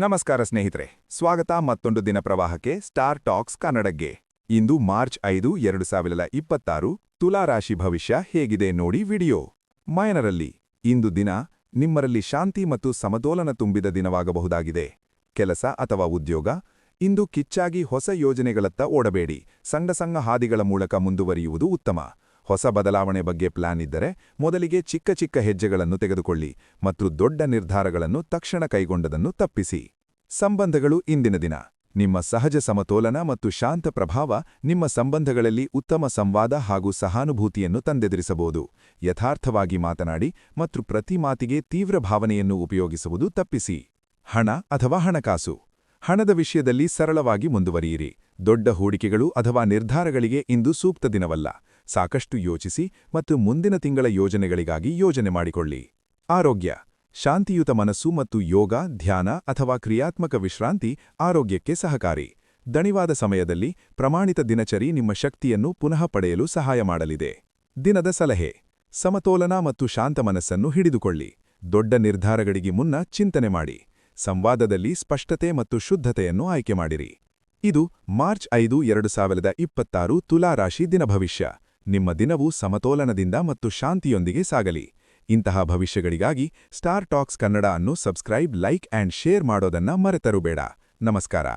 ನಮಸ್ಕಾರ ಸ್ನೇಹಿತರೆ, ಸ್ವಾಗತ ಮತ್ತೊಂದು ದಿನ ಪ್ರವಾಹಕ್ಕೆ ಸ್ಟಾರ್ ಟಾಕ್ಸ್ ಕನ್ನಡಕ್ಕೆ. ಇಂದು ಮಾರ್ಚ್ 5, 2026. ತುಲಾ ರಾಶಿ ಭವಿಷ್ಯ ಹೇಗಿದೆ ನೋಡಿ ವಿಡಿಯೋ. ಮಯನರಲ್ಲಿ ಇಂದು ದಿನ ನಿಮ್ಮರಲ್ಲಿ ಶಾಂತಿ ಮತ್ತು ಸಮತೋಲನ ತುಂಬಿದ ದಿನವಾಗಬಹುದಾಗಿದೆ. ಕೆಲಸ ಅಥವಾ ಉದ್ಯೋಗ ಇಂದು ಕಿಚ್ಚಾಗಿ ಹೊಸ ಯೋಜನೆಗಳತ್ತ ಓಡಬೇಡಿ. ಸಣ್ಣ ಹಾದಿಗಳ ಮೂಲಕ ಮುಂದುವರಿಯುವುದು ಉತ್ತಮ. ಹೊಸ ಬದಲಾವಣೆ ಬಗ್ಗೆ ಪ್ಲಾನ್ ಇದ್ದರೆ ಮೊದಲಿಗೆ ಚಿಕ್ಕ ಹೆಜ್ಜೆಗಳನ್ನು ತೆಗೆದುಕೊಳ್ಳಿ ಮತ್ತು ದೊಡ್ಡ ನಿರ್ಧಾರಗಳನ್ನು ತಕ್ಷಣ ಕೈಗೊಂಡದನ್ನು ತಪ್ಪಿಸಿ. ಸಂಬಂಧಗಳು ಇಂದಿನ ದಿನ ನಿಮ್ಮ ಸಹಜ ಸಮತೋಲನ ಮತ್ತು ಶಾಂತ ಪ್ರಭಾವ ನಿಮ್ಮ ಸಂಬಂಧಗಳಲ್ಲಿ ಉತ್ತಮ ಸಂವಾದ ಹಾಗೂ ಸಹಾನುಭೂತಿಯನ್ನು ತಂದೆದಿರಿಸಬಹುದು. ಯಥಾರ್ಥವಾಗಿ ಮಾತನಾಡಿ ಮತ್ತು ಪ್ರತಿ ಮಾತಿಗೆ ತೀವ್ರ ಭಾವನೆಯನ್ನು ಉಪಯೋಗಿಸುವುದು ತಪ್ಪಿಸಿ. ಹಣ ಅಥವಾ ಹಣಕಾಸು ಹಣದ ವಿಷಯದಲ್ಲಿ ಸರಳವಾಗಿ ಮುಂದುವರಿಯಿರಿ. ದೊಡ್ಡ ಹೂಡಿಕೆಗಳು ಅಥವಾ ನಿರ್ಧಾರಗಳಿಗೆ ಇಂದು ಸೂಕ್ತ ದಿನವಲ್ಲ. ಸಾಕಷ್ಟು ಯೋಚಿಸಿ ಮತ್ತು ಮುಂದಿನ ತಿಂಗಳ ಯೋಜನೆಗಳಿಗಾಗಿ ಯೋಜನೆ ಮಾಡಿಕೊಳ್ಳಿ. ಆರೋಗ್ಯ ಶಾಂತಿಯುತ ಮನಸ್ಸು ಮತ್ತು ಯೋಗ, ಧ್ಯಾನ ಅಥವಾ ಕ್ರಿಯಾತ್ಮಕ ವಿಶ್ರಾಂತಿ ಆರೋಗ್ಯಕ್ಕೆ ಸಹಕಾರಿ. ದಣಿವಾದ ಸಮಯದಲ್ಲಿ ಪ್ರಮಾಣಿತ ದಿನಚರಿ ನಿಮ್ಮ ಶಕ್ತಿಯನ್ನು ಪುನಃ ಪಡೆಯಲು ಸಹಾಯ ಮಾಡಲಿದೆ. ದಿನದ ಸಲಹೆ: ಸಮತೋಲನ ಮತ್ತು ಶಾಂತ ಮನಸ್ಸನ್ನು ಹಿಡಿದುಕೊಳ್ಳಿ. ದೊಡ್ಡ ನಿರ್ಧಾರಗಳಿಗೆ ಮುನ್ನ ಚಿಂತನೆ ಮಾಡಿ. ಸಂವಾದದಲ್ಲಿ ಸ್ಪಷ್ಟತೆ ಮತ್ತು ಶುದ್ಧತೆಯನ್ನು ಆಯ್ಕೆ ಮಾಡಿರಿ. ಇದು ಮಾರ್ಚ್ 5, 2026 ತುಲಾ ರಾಶಿ ದಿನ ಭವಿಷ್ಯ. ನಿಮ್ಮ ದಿನವು ಸಮತೋಲನದಿಂದ ಮತ್ತು ಶಾಂತಿಯೊಂದಿಗೆ ಸಾಗಲಿ. ಇಂತಹ ಭವಿಷ್ಯಗಳಿಗಾಗಿ ಸ್ಟಾರ್ ಟಾಕ್ಸ್ ಕನ್ನಡ ಅನ್ನು ಸಬ್ಸ್ಕ್ರೈಬ್, ಲೈಕ್ ಆ್ಯಂಡ್ ಶೇರ್ ಮಾಡೋದನ್ನ ಮರೆತರಬೇಡ. ನಮಸ್ಕಾರ.